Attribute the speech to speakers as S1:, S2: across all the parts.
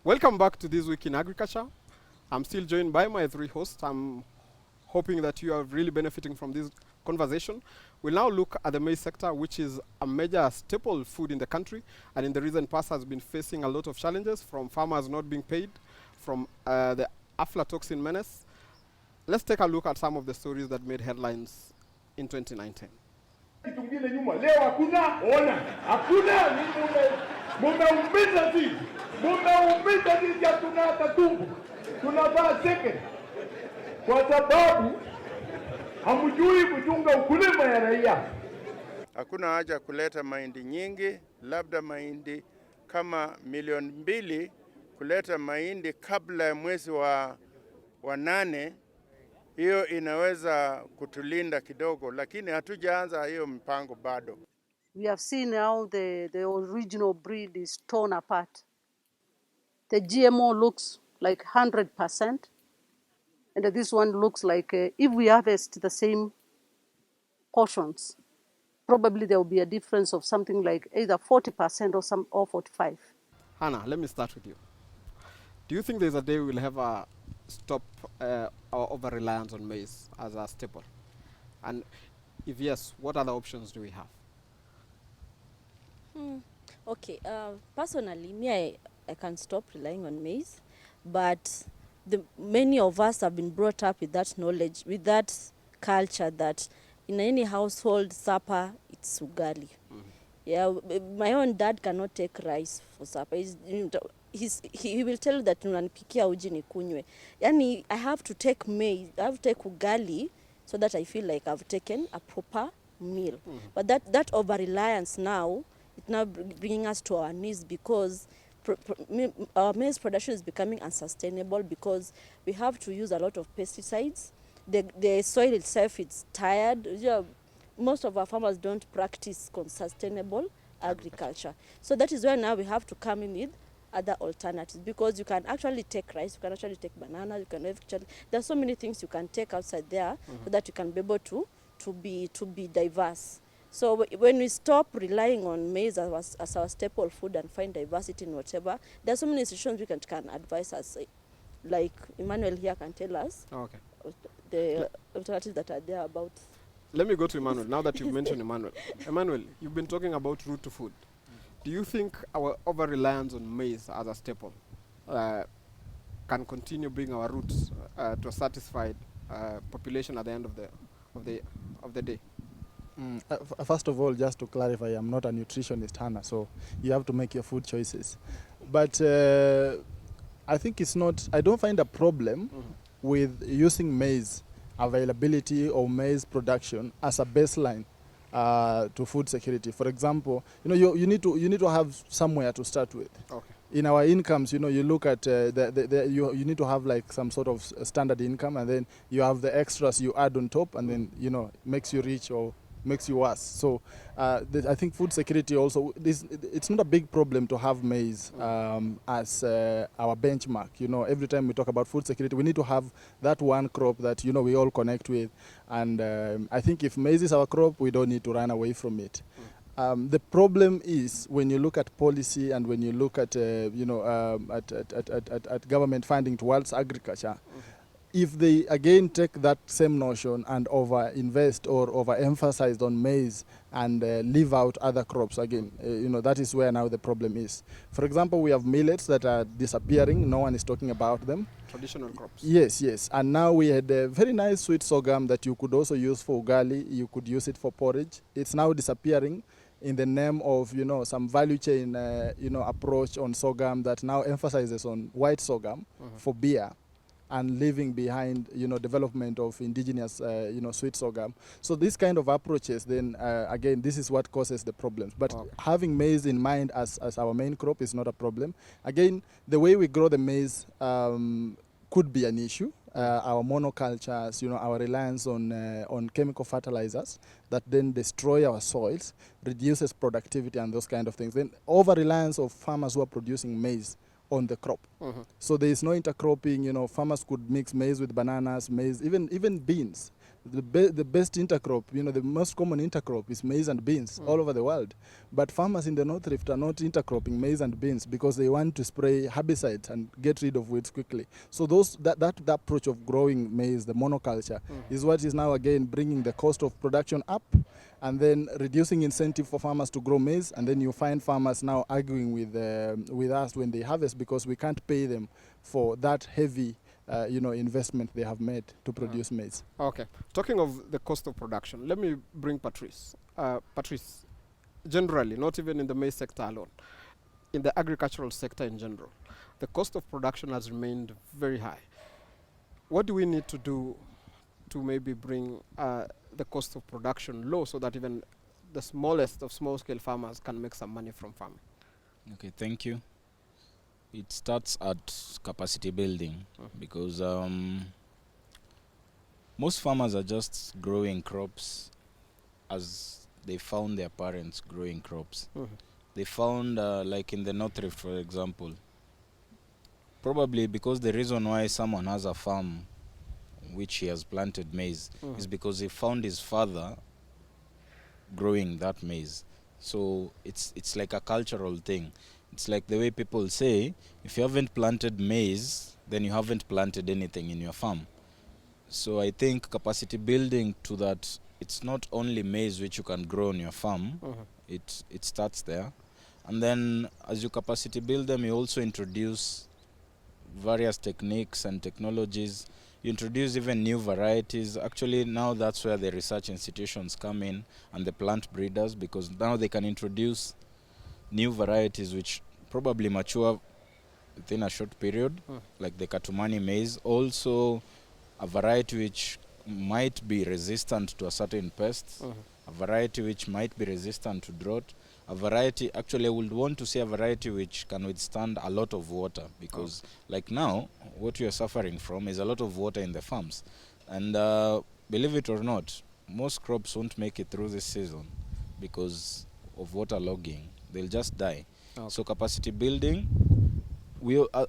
S1: Welcome back to This Week in Agriculture. I'm still joined by my three hosts. I'm hoping that you are really benefiting from this conversation. We'll now look at the maize sector, which is a major staple food in the country, and in the recent past has been facing a lot of challenges, from farmers not being paid, from the aflatoxin menace. Let's take a look at some of the stories that made headlines in 2019.
S2: Tunavaa seke kwa sababu hamjui kuchunga ukulima ya raia.
S3: Hakuna haja kuleta mahindi nyingi, labda mahindi kama milioni 2, kuleta mahindi kabla ya mwezi wa 8. Hiyo inaweza kutulinda kidogo, lakini hatujaanza hiyo mpango bado.
S4: We have seen how the original breed is torn apart. The GMO looks like 100%, and this one looks like if we harvest the same portions, probably there will be a difference of something like either 40% or 45%.
S1: Hannah, let me start with you. Do you think there's a day we'll have a stop our over-reliance on maize as a staple? And if yes, what other options do we have?
S5: Okay, personally, me, I can stop relying on maize, but many of us have been brought up with that knowledge, with that culture that in any household supper, it's ugali. Yeah, my own dad cannot take rice for supper. He will tell you that unanipikia uji nikunywe. Yani, I have to take maize, I have to take ugali so that I feel like I've taken a proper meal. But that over-reliance now, it's now bringing us to our knees because our maize production is becoming unsustainable because we have to use a lot of pesticides. The soil itself is tired. Most of our farmers don't practice sustainable agriculture. So that is why now we have to come in with other alternatives, because you can actually take rice, you can actually take banana, you can actually, there are so many things you can take outside there so that you can be able to be diverse. So when we stop relying on maize as our staple food and find diversity in whatever, there are so many institutions we can advise us. Like Emmanuel here can tell us the alternatives that are there about.
S1: Let me go to Emmanuel, now that you've mentioned Emmanuel. Emmanuel, you've been talking about root to food. Do you think our over-reliance on maize as a staple can continue bringing our roots to a satisfied population at the end of the day?
S6: First of all, just to clarify, I'm not a nutritionist, Hannah, so you have to make your food choices. But I think I don't find a problem with using maize availability or maize production as a baseline to food security. For example, you need to have somewhere to start with.
S1: Okay.
S6: In our incomes, you look at you need to have like some sort of standard income, and then you have the extras you add on top, and then makes you rich or makes you worse. So I think food security also, it's not a big problem to have maize as our benchmark. Every time we talk about food security, we need to have that one crop that we all connect with. And I think if maize is our crop, we don't need to run away from it. The problem is when you look at policy and when you look at at government funding towards agriculture. If they again take that same notion and over-invest or over-emphasize on maize and leave out other crops again, that is where now the problem is. For example, we have millets that are disappearing. No one is talking about them.
S1: Traditional crops.
S6: Yes. And now we had a very nice sweet sorghum that you could also use for ugali. You could use it for porridge. It's now disappearing in the name of, some value chain, approach on sorghum that now emphasizes on white sorghum for beer, and leaving behind, development of indigenous, sweet sorghum. So these kind of approaches, then again, this is what causes the problems. But having maize in mind as our main crop is not a problem. Again, the way we grow the maize could be an issue. Our monocultures, our reliance on chemical fertilizers that then destroy our soils, reduces productivity and those kind of things. Then over-reliance of farmers who are producing maize on the crop. So there is no intercropping. Farmers could mix maize with bananas, maize, even beans. The best intercrop, the most common intercrop is maize and beans all over the world. But farmers in the North Rift are not intercropping maize and beans because they want to spray herbicides and get rid of weeds quickly. So that approach of growing maize, the monoculture, is what is now again bringing the cost of production up and then reducing incentive for farmers to grow maize. And then you find farmers now arguing with us when they harvest because we can't pay them for that heavy investment they have made to produce maize.
S1: Okay. Talking of the cost of production, let me bring Patrice. Patrice, generally, not even in the maize sector alone, in the agricultural sector in general, the cost of production has remained very high. What do we need to do to maybe bring the cost of production low so that even the smallest of small-scale farmers can make some money from farming?
S7: Okay, thank you. It starts at capacity building because most farmers are just growing crops as they found their parents growing crops. They found, like in the North Rift, for example, probably because the reason why someone has a farm which he has planted maize is because he found his father growing that maize. So it's like a cultural thing. It's like the way people say, if you haven't planted maize, then you haven't planted anything in your farm. So I think capacity building to that, it's not only maize which you can grow on your farm, it starts there. And then as you capacity build them, you also introduce various techniques and technologies. You introduce even new varieties. Actually, now that's where the research institutions come in and the plant breeders, because now they can introduce new varieties which probably mature within a short period, like the Katumani maize. Also, a variety which might be resistant to a certain pest, a variety which might be resistant to drought, a variety, actually I would want to see a variety which can withstand a lot of water, because like now, what we are suffering from is a lot of water in the farms. And believe it or not, most crops won't make it through this season because of water logging. They'll just die. So capacity building,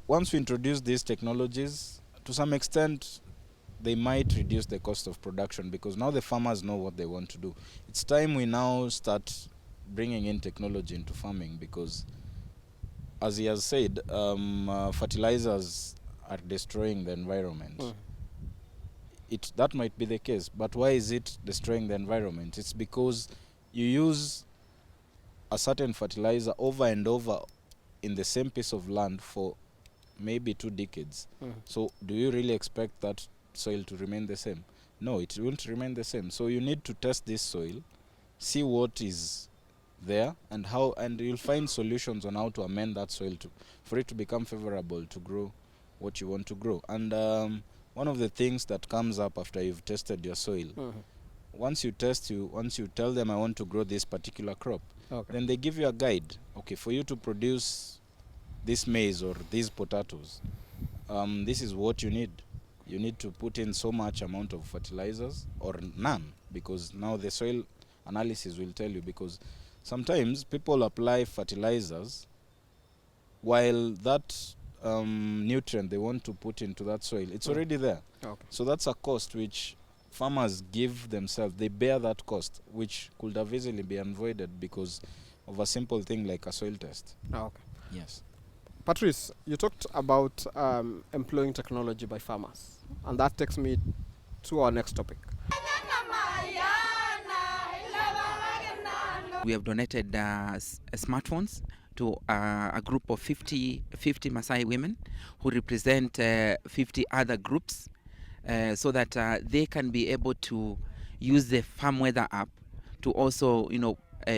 S7: once we introduce these technologies, to some extent, they might reduce the cost of production because now the farmers know what they want to do. It's time we now start bringing in technology into farming because, as he has said, fertilizers are destroying the environment. That might be the case, but why is it destroying the environment? It's because you use a certain fertilizer over and over in the same piece of land for maybe 2 decades. So do you really expect that soil to remain the same? No, it won't remain the same. So you need to test this soil, see what is there, and you'll find solutions on how to amend that soil for it to become favorable to grow what you want to grow. And one of the things that comes up after you've tested your soil, once you tell them I want to grow this particular crop, then they give you a guide. Okay, for you to produce this maize or these potatoes, this is what you need. You need to put in so much amount of fertilizers or none, because now the soil analysis will tell you, because sometimes people apply fertilizers while that nutrient they want to put into that soil, it's already there. So that's a cost which farmers give themselves. They bear that cost, which could have easily been avoided because of a simple thing like a soil test. Yes.
S1: Patrice, you talked about employing technology by farmers, and that takes me to our next topic.
S8: We have donated smartphones to a group of 50 Maasai women who represent 50 other groups so that they can be able to use the farm weather app to also,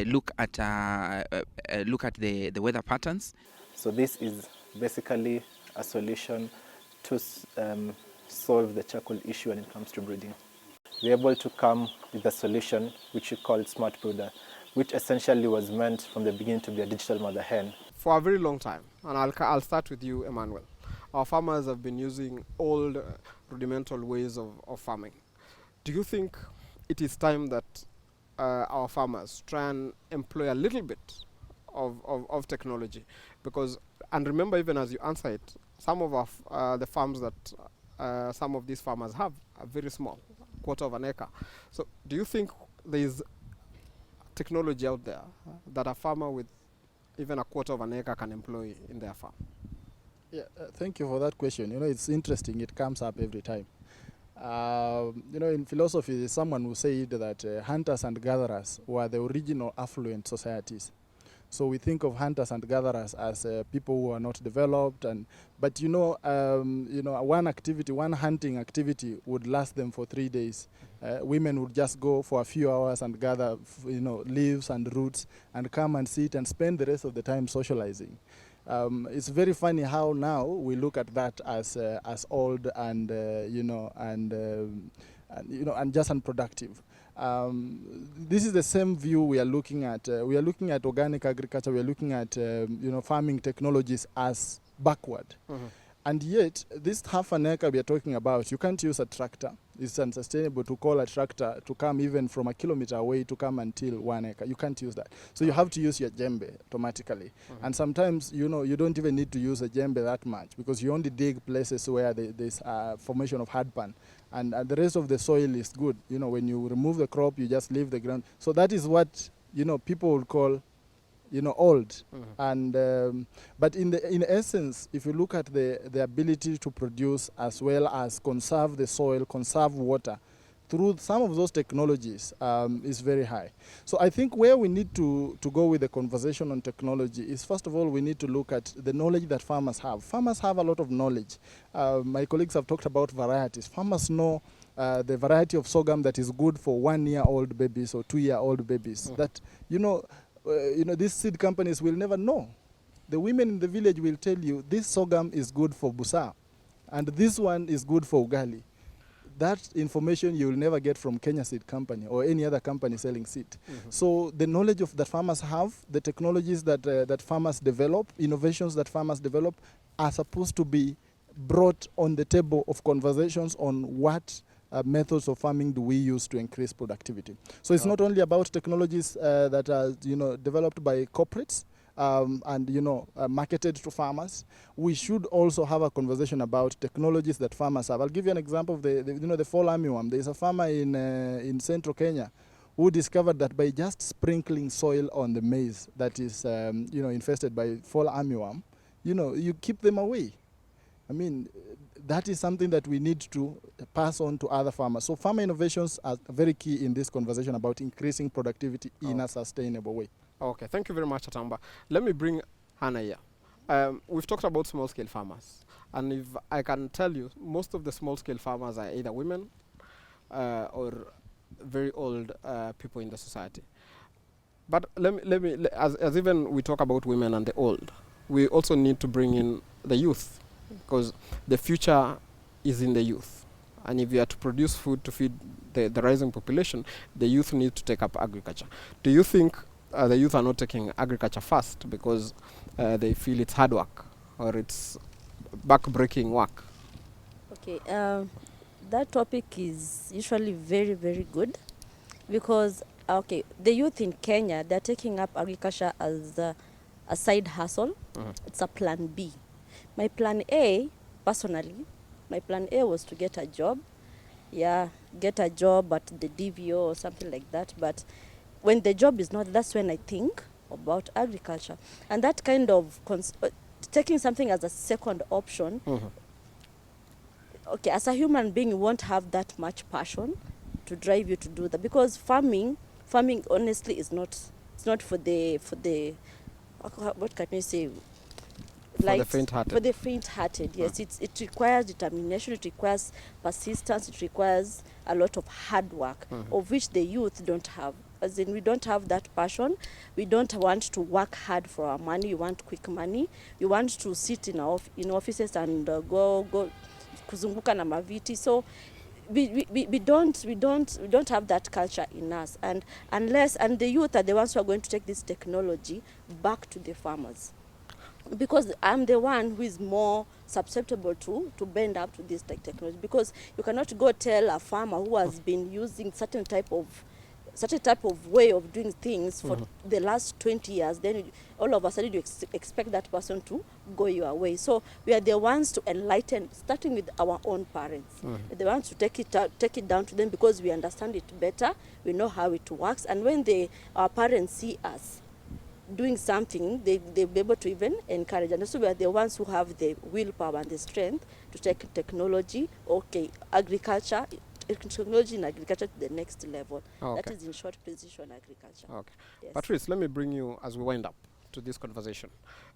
S8: look at the weather patterns.
S9: So this is basically a solution to solve the charcoal issue when it comes to breeding. We're able to come with a solution which we call Smart Brooder, which essentially was meant from the beginning to be a digital mother hen.
S1: For a very long time, and I'll start with you, Emmanuel, our farmers have been using old rudimental ways of farming. Do you think it is time that our farmers try and employ a little bit of technology? Because, and remember, even as you answer it, some of the farms that some of these farmers have are very small, quarter of an acre. So do you think there is technology out there that a farmer with even a quarter of an acre can employ in their farm?
S6: Yeah, thank you for that question. You know, it's interesting. It comes up every time. You know, in philosophy, there's someone who said that hunters and gatherers were the original affluent societies. So we think of hunters and gatherers as people who are not developed, but you know, one hunting activity would last them for 3 days. Women would just go for a few hours and gather, leaves and roots, and come and sit and spend the rest of the time socializing. It's very funny how now we look at that as old and and just unproductive. This is the same view we are looking at. We are looking at organic agriculture. We are looking at farming technologies as backward. And yet, this half an acre we are talking about, you can't use a tractor. It's unsustainable to call a tractor to come even from a kilometer away to come and till 1 acre. You can't use that. So you have to use your djembe automatically. And sometimes, you don't even need to use a djembe that much because you only dig places where there's formation of hardpan. And the rest of the soil is good. When you remove the crop, you just leave the ground. So that is what, people would call old. And but in essence, if you look at the ability to produce as well as conserve the soil, conserve water through some of those technologies is very high. So I think where we need to go with the conversation on technology is, first of all, we need to look at the knowledge that farmers have. Farmers have a lot of knowledge. My colleagues have talked about varieties. Farmers know the variety of sorghum that is good for 1-year-old babies or 2-year-old babies. That, these seed companies will never know. The women in the village will tell you this sorghum is good for busa and this one is good for ugali. That information you will never get from Kenya Seed Company or any other company selling seed. So the knowledge that farmers have, the technologies that farmers develop, innovations that farmers develop are supposed to be brought on the table of conversations on what methods of farming do we use to increase productivity. So it's not only about technologies that are developed by corporates and marketed to farmers. We should also have a conversation about technologies that farmers have. I'll give you an example of the fall armyworm. There's a farmer in central Kenya who discovered that by just sprinkling soil on the maize that is infested by fall armyworm, you keep them away. I mean, that is something that we need to pass on to other farmers. So farmer innovations are very key in this conversation about increasing productivity in a sustainable way.
S1: Okay, thank you very much, Atamba. Let me bring Hannah here. We've talked about small-scale farmers. And if I can tell you, most of the small-scale farmers are either women or very old people in the society. But as even we talk about women and the old, we also need to bring in the youth, because the future is in the youth. And if you are to produce food to feed the rising population, the youth need to take up agriculture. Do you think the youth are not taking agriculture first because they feel it's hard work or it's back-breaking work?
S5: Okay, that topic is usually very, very good because, the youth in Kenya, they're taking up agriculture as a side hustle. It's a plan B. My plan A, personally, was to get a job. Yeah, get a job at the DVO or something like that. But when the job is not, that's when I think about agriculture. And that kind of taking something as a second option, as a human being, you won't have that much passion to drive you to do that. Because farming honestly is not, it's not for the what can you say?
S1: For the faint-hearted.
S5: For the faint-hearted, yes. It requires determination, it requires persistence, it requires a lot of hard work, of which the youth don't have. As in, we don't have that passion. We don't want to work hard for our money. We want quick money. We want to sit in offices and go kuzunguka na maviti. So we don't have that culture in us. And the youth are the ones who are going to take this technology back to the farmers. Because I'm the one who is more susceptible to bend up to this technology. Because you cannot go tell a farmer who has been using certain type of certain type of way of doing things for the last 20 years, then all of a sudden you expect that person to go your way. So we are the ones to enlighten, starting with our own parents. The ones to take it down to them, because we understand it better, we know how it works, and when our parents see us doing something, they'll be able to even encourage. And also we are the ones who have the willpower and the strength to take technology, technology in agriculture to the next level.
S1: Okay.
S5: That is, in short, precision agriculture.
S1: Okay.
S5: Yes.
S1: Patrice, let me bring you as we wind up to this conversation.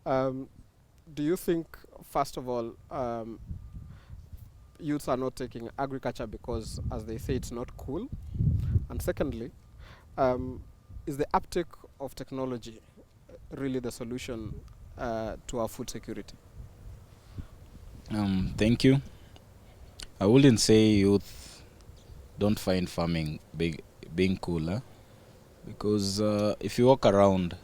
S1: Do you think, first of all, youths are not taking agriculture because, as they say, it's not cool? And secondly, is the uptake of technology really the solution to our food security?
S7: Thank you. I wouldn't say youth don't find farming being cooler, because if you walk around,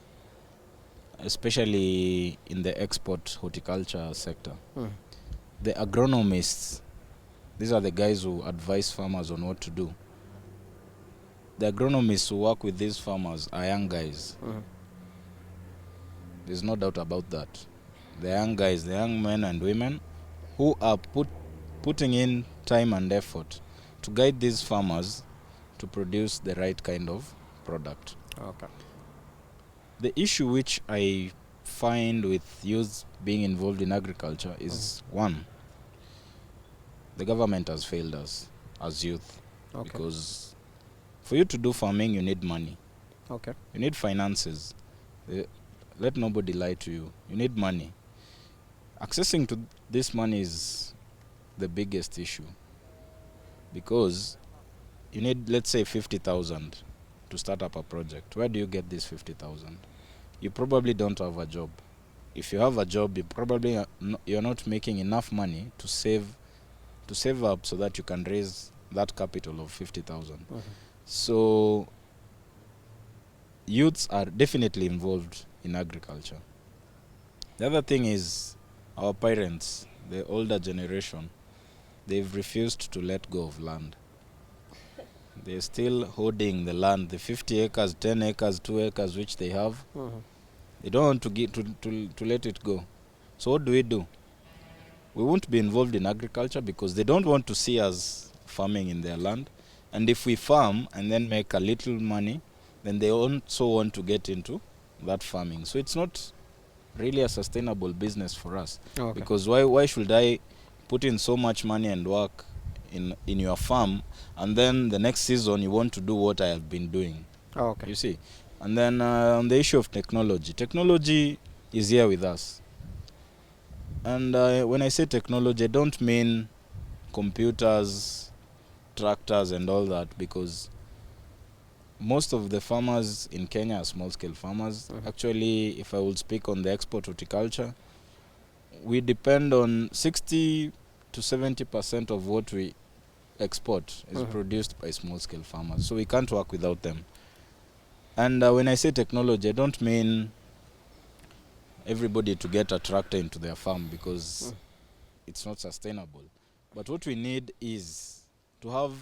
S7: especially in the export horticulture sector, the agronomists, these are the guys who advise farmers on what to do. The agronomists who work with these farmers are young guys. There's no doubt about that. The young guys, the young men and women who are putting in time and effort to guide these farmers to produce the right kind of product.
S1: Okay.
S7: The issue which I find with youth being involved in agriculture is, one, the government has failed us as youth.
S1: Okay.
S7: Because for you to do farming, you need money.
S1: Okay.
S7: You need finances. Let nobody lie to you. You need money. Accessing to this money is the biggest issue, because you need, let's say, 50,000 to start up a project. Where do you get this 50,000? You probably don't have a job. If you have a job, you probably you're not making enough money to save up so that you can raise that capital of 50,000. So youths are definitely involved in agriculture. The other thing is our parents, the older generation, they've refused to let go of land. They're still holding the land, the 50 acres, 10 acres, 2 acres which they have. They don't want to let it go. So what do? We won't be involved in agriculture because they don't want to see us farming in their land. And if we farm and then make a little money, then they also want to get into that farming. So it's not really a sustainable business for us.
S1: Okay.
S7: Because why should I put in so much money and work in your farm, and then the next season you want to do what I have been doing?
S1: Okay.
S7: You see? And then on the issue of technology is here with us. And when I say technology, I don't mean computers, tractors and all that, because most of the farmers in Kenya are small-scale farmers. Actually, if I would speak on the export horticulture, we depend on 60 to 70% of what we export is produced by small-scale farmers. So we can't work without them. And when I say technology, I don't mean everybody to get a tractor into their farm, because it's not sustainable. But what we need is to have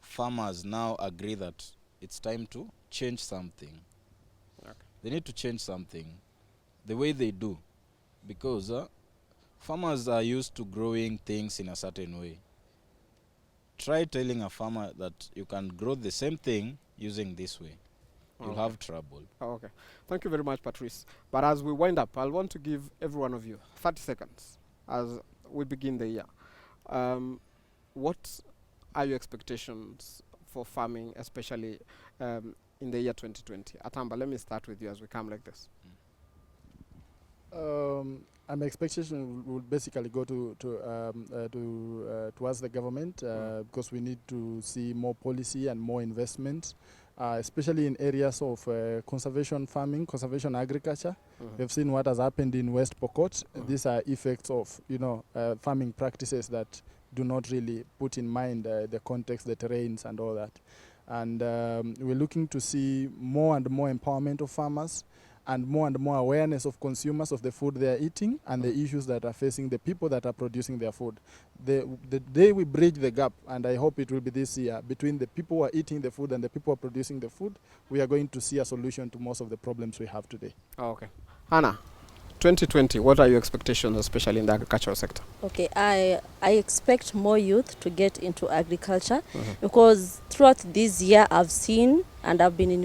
S7: farmers now agree that it's time to change something.
S1: Okay.
S7: They need to change something, the way they do, because farmers are used to growing things in a certain way. Try telling a farmer that you can grow the same thing using this way. You'll have trouble.
S1: Okay. Thank you very much, Patrice. But as we wind up, I'll want to give every one of you 30 seconds as we begin the year. What are your expectations for farming, especially in the year 2020? Atamba, let me start with you as we come like this.
S6: My expectation will basically go towards the government, because we need to see more policy and more investment, especially in areas of conservation farming, conservation agriculture. We've seen what has happened in West Pokot. These are effects of farming practices that do not really put in mind the context, the terrains and all that. And we're looking to see more and more empowerment of farmers, and more awareness of consumers of the food they are eating and the issues that are facing the people that are producing their food. The day we bridge the gap, and I hope it will be this year, between the people who are eating the food and the people who are producing the food, we are going to see a solution to most of the problems we have today.
S1: Okay. Hannah, 2020, what are your expectations, especially in the agricultural sector?
S5: Okay, I expect more youth to get into agriculture because throughout this year I've seen and I've been in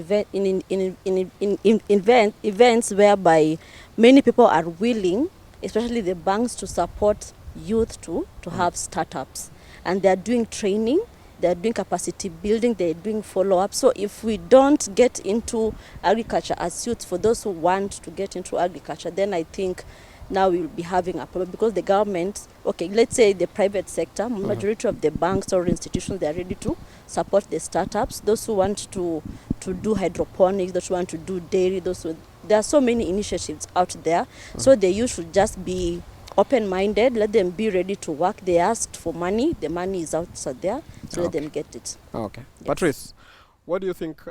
S5: events whereby many people are willing, especially the banks, to support youth to have startups, and they're doing training, they're doing capacity building, they're doing follow-up. So if we don't get into agriculture as youth, for those who want to get into agriculture, then I think now we'll be having a problem, because the government, okay, let's say the private sector, majority of the banks or institutions, they're ready to support the startups, those who want to do hydroponics, those who want to do dairy, there are so many initiatives out there. So the youth should just be open-minded, let them be ready to work. They asked for money, the money is outside there, so let them get it.
S1: Okay.
S5: Yes.
S1: Patrice, what do you think,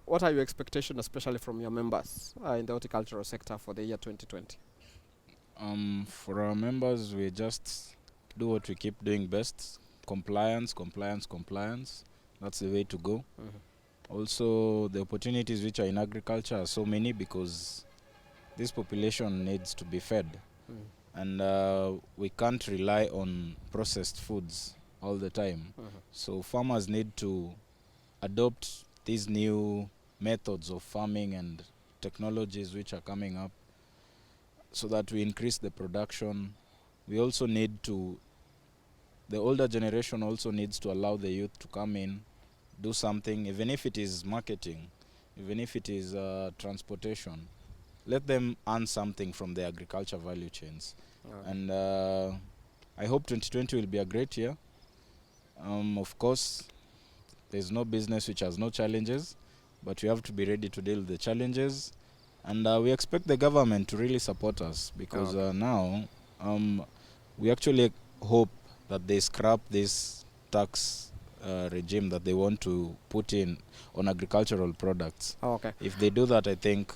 S1: what are your expectations, especially from your members in the horticultural sector for the year 2020?
S7: For our members, we just do what we keep doing best. Compliance. That's the way to go. Also, the opportunities which are in agriculture are so many, because this population needs to be fed. And we can't rely on processed foods all the time. So farmers need to adopt these new methods of farming and technologies which are coming up, so that we increase the production. We also need to, the older generation also needs to allow the youth to come in, do something, even if it is marketing, even if it is transportation. Let them earn something from the agriculture value chains. And I hope 2020 will be a great year. Of course, there's no business which has no challenges, but we have to be ready to deal with the challenges. And we expect the government to really support us, because now we actually hope that they scrap this tax regime that they want to put in on agricultural products.
S1: Okay.
S7: If they do that, I think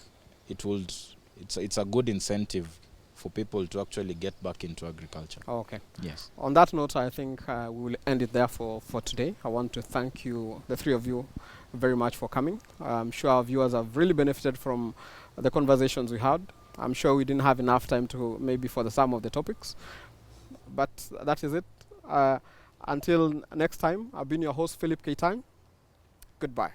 S7: it's a good incentive for people to actually get back into agriculture.
S1: Okay.
S7: Yes.
S1: On that note, I think we will end it there for today. I want to thank you, the three of you, very much for coming. I'm sure our viewers have really benefited from the conversations we had. I'm sure we didn't have enough time to maybe for the sum of the topics, but that is it. Until next time, I've been your host, Philip Keitang. Goodbye.